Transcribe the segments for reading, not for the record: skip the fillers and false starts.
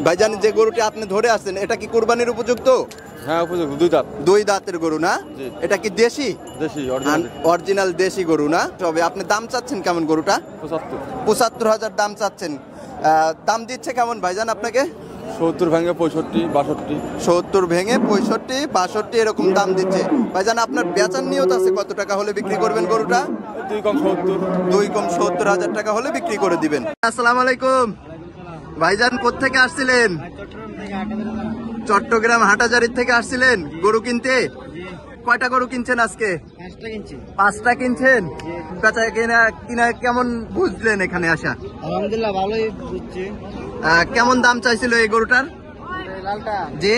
ভাইজান যে গরুটি আপনি ধরে আসছেন এটা কি কুরবানির উপযুক্ত? হ্যাঁ উপযুক্ত, দুই দাঁত। দুই দাঁতের গরু না? এটা কি দেশি? দেশি অরিজিনাল দেশি গরু না? তবে আপনি দাম চাচ্ছেন কেমন গরুটা? ৭৫,০০০ দাম চাচ্ছেন। দাম দিচ্ছে কেমন ভাইজান আপনাকে? ৭০ ভেঙে ৬৫, ৬২। ৭০ ভেঙে ৬৫, ৬২ এরকম দাম দিচ্ছে। ভাইজান আপনার বেচার নিয়ত আছে কত টাকা হলে বিক্রি করবেন গরুটা? ২ কম ৭০। ২ কম ৭০,০০০ টাকা হলে বিক্রি করে দিবেন। আসসালামু আলাইকুম ভাইজান, কোত্থেকে আসছিলেন? চট্টগ্রাম হাটাজারি থেকে আসছিলেন গরু কিনতে? কয়টা গরু কিনছেন আজকে? ৫টা কিনছেন। বেচা কিনা কেমন বুঝলেন এখানে আসা? আলহামদুলিল্লাহ ভালোই বুঝছি। কেমন দাম চাইছিল এই গরুটার? লালটা জি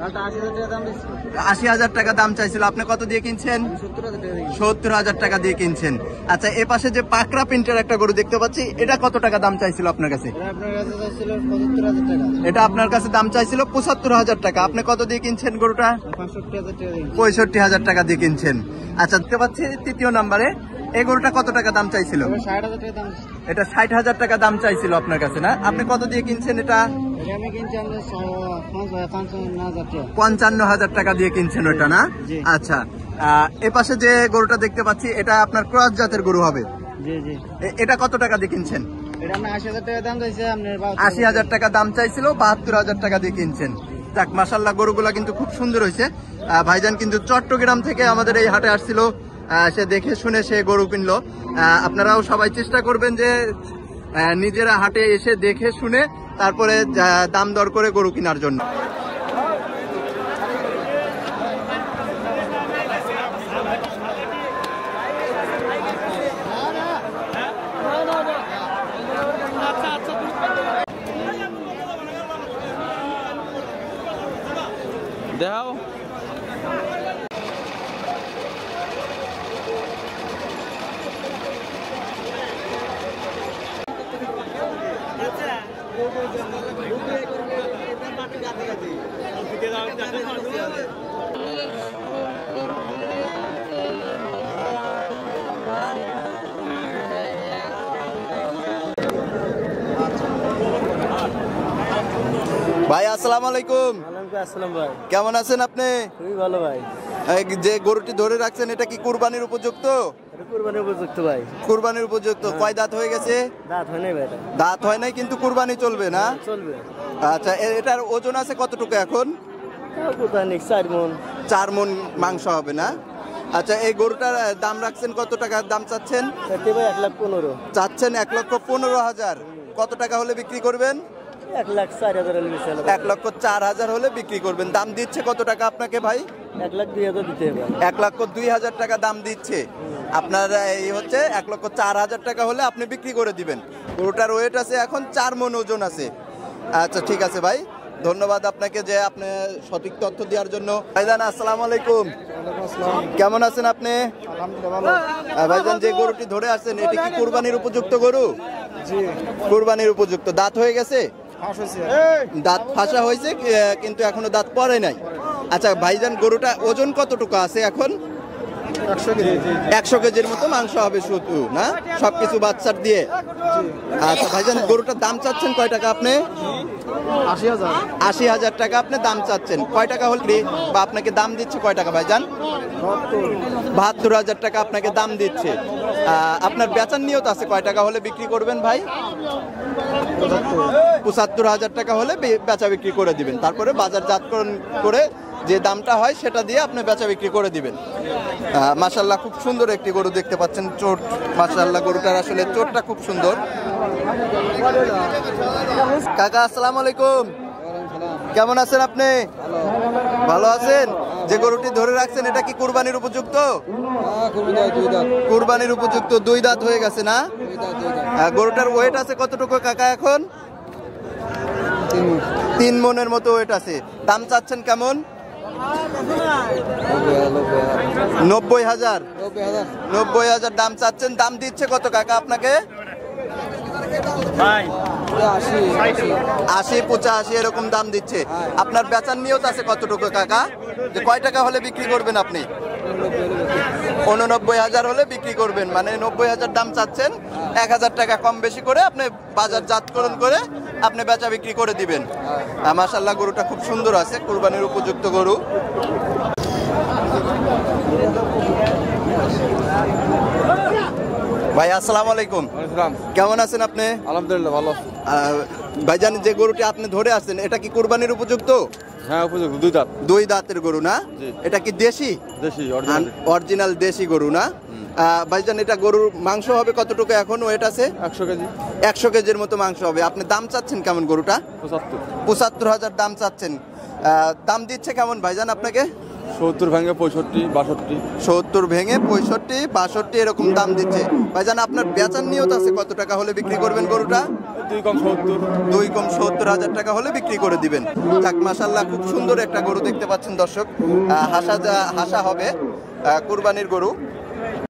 ৮০,০০০ টাকা দাম দিচ্ছি। ৮০,০০০ টাকা দাম চাইছিল। আপনি কত দিয়ে কিনছেন? ৭০,০০০ টাকা দিয়ে কিনছেন। আচ্ছা, এ পাশে যে পাকড়া প্রিন্টের একটা গরু দেখতে পাচ্ছি, এটা কত টাকা দাম চাইছিল আপনার কাছে? এটা আপনার কাছে দাম চাইছিল ৭৫,০০০ টাকা। আপনি কত দিয়ে কিনছেন গরুটা? ৬৫,০০০ টাকা দিয়ে কিনছেন। আচ্ছা, দেখতে পাচ্ছি তৃতীয় নাম্বারে এই গরুটা কত টাকা দাম চাইছিল? এটা ৬০,০০০ টাকা দাম চাইছিল আপনার কাছে না? আপনি কত দিয়ে কিনছেন এটা? ৫৫,০০০ টাকা দিয়ে কিনছেন ওটা না? আচ্ছা, এ পাশে যে গরুটা দেখতে পাচ্ছি এটা আপনার ক্রস জাতের গরু হবে। এটা কত টাকা দিয়ে কিনছেন? ৮০,০০০ টাকা দাম চাইছিল, ৭২,০০০ টাকা দিয়ে কিনছেন। যাক, মাশাআল্লাহ গরুগুলা কিন্তু খুব সুন্দর হয়েছে। ভাইজান কিন্তু চট্টগ্রাম থেকে আমাদের এই হাটে আসছিল, সে দেখে শুনে সে গরু কিনলো। আপনারাও সবাই চেষ্টা করবেন যে নিজেরা হাটে এসে দেখে শুনে তারপরে দাম দর করে গরু কেনার জন্য। দেখাও ভাই আসসালামু আলাইকুম। আসসালাম ভাই, কেমন আছেন আপনি? খুবই ভালো ভাই। যে গরুটি ধরে রাখছেন এটা কি কুরবানির উপযুক্ত? কুরবানির উপযুক্ত ভাই। কুরবানির উপযুক্ত। কয় দাঁত হয়ে গেছে? দাঁত হয় নাই ভাই। দাঁত হয় নাই, কিন্তু কুরবানি চলবে না? চলবে। আচ্ছা, এটার ওজন আছে কতটুকু এখন? 4 মণ মাংস হবে না? আচ্ছা, এই গরুটার দাম রাখছেন কত টাকা দাম চাচ্ছেন? ১,১৫,০০০ চাচ্ছেন ১,১৫,০০০। কত টাকা হলে বিক্রি করবেন? ১,০৪,০০০ ১,০৪,০০০ হলে বিক্রি করবেন। দাম দিচ্ছে কত টাকা আপনাকে ভাই? ১,০২,০০০ দিতে হবে। ১,০২,০০০ টাকা দাম দিচ্ছে। আপনার এই হচ্ছে ১,০৪,০০০ টাকা হলে আপনি বিক্রি করে দিবেন। গরুটার ওয়েট আছে এখন 4 মণ ওজন আছে। আচ্ছা, ঠিক আছে ভাই, ধন্যবাদ আপনাকে যে আপনি সঠিক তথ্য দেওয়ার জন্য। ভাইজান আসসালামু আলাইকুম। কেমন আছেন আপনি? ভাইজান যে গরুটি ধরে আসছেন এটি কি কুরবানির উপযুক্ত গরু? জি, কুরবানির উপযুক্ত। দাঁত হয়ে গেছে? দাঁত ফাঁসা হয়েছে, কিন্তু এখনো দাঁত পড়ে নাই। আচ্ছা ভাইজান, গরুটা ওজন কতটুকু আছে এখন? 100 কেজির মতো মাংস হবে শুধু না, সবকিছু বাচ্চার দিয়ে? আচ্ছা ভাইজান, গরুটার দাম চাচ্ছেন কয় টাকা আপনি? ৮০,০০০ টাকা আপনি দাম চাচ্ছেন। কয় টাকা হলে বা আপনাকে দাম দিচ্ছে কয় টাকা ভাইজান? ৭২,০০০ টাকা আপনাকে দাম দিচ্ছে। আপনার বেচার নিয়ত আছে কয় টাকা হলে বিক্রি করবেন ভাই? ৭৫,০০০ টাকা হলে বেচা বিক্রি করে দিবেন। তারপরে বাজারজাতকরণ করে যে দামটা হয় সেটা দিয়ে আপনি বেচা বিক্রি করে দিবেন। মাশাআল্লাহ খুব সুন্দর একটি গরু দেখতে পাচ্ছেন। চোট, মাশাআল্লাহ গরুটার আসলে চোটটা খুব সুন্দর। কাকা আসসালামু আলাইকুম। কেমন আছেন আপনি? ভালো আছেন। যে গরুটি ধরে রাখছেন এটা কি কুরবানির উপযুক্ত? কুরবানির উপযুক্ত। 2 দাঁত হয়ে গেছে না? গরুটার ওয়েট আছে কতটুকু কাকা এখন? 3 মণের মতো ওয়েট আছে। দাম চাচ্ছেন কেমন? ৯০,০০০। ৯০,০০০ দাম চাচ্ছেন। দাম দিচ্ছে কত কাকা আপনাকে? ৮০, ৮৫ এরকম দাম দিচ্ছে। আপনার বেচার নিয়ত আছে কতটুকু কাকা? যে কয় টাকা হলে বিক্রি করবেন আপনি? 89,000 হলে বিক্রি করবেন, মানে 90,000 দাম চাচ্ছেন, 1,000 টাকা কম বেশি করে আপনি বাজারজাতকরণ করে আপনি বেচা বিক্রি করে দিবেন। মাশাআল্লাহ গরুটা খুব সুন্দর আছে, কুরবানির উপযুক্ত গরু। ভাই আসসালামু আলাইকুম, আসসালাম। কেমন আছেন আপনি? আলহামদুলিল্লাহ ভালো আছি। ভাইজান যে গরুটি আপনি ধরে আছেন এটা কি কুরবানির উপযুক্ত? হ্যাঁ উপযুক্ত, দুই দাঁত। দুই দাঁতের গরু না? জি। এটা কি দেশি? দেশি অরিজিনাল। অরিজিনাল দেশি গরু না? ভাইজান এটা গরুর মাংস হবে কতটুকু এখন ওয়েট আছে? 100 কেজি। 100 কেজির মতো মাংস হবে। আপনি দাম চাচ্ছেন কেমন গরুটা? 75। 75,000 দাম চাচ্ছেন। দাম দিচ্ছে কেমন ভাইজান আপনাকে? 70 ভেঙে 65, 62। 70 ভেঙে 65, 62 এরকম দাম দিচ্ছে। ভাইজান আপনার বেচার নিয়ত আছে কত টাকা হলে বিক্রি করবেন গরুটা? 2 কম 70। 2 কম 70,000 টাকা হলে বিক্রি করে দিবেন। যাক মাশাআল্লাহ খুব সুন্দর একটা গরু দেখতে পাচ্ছেন দর্শক। হাসা হবে কুরবানির গরু।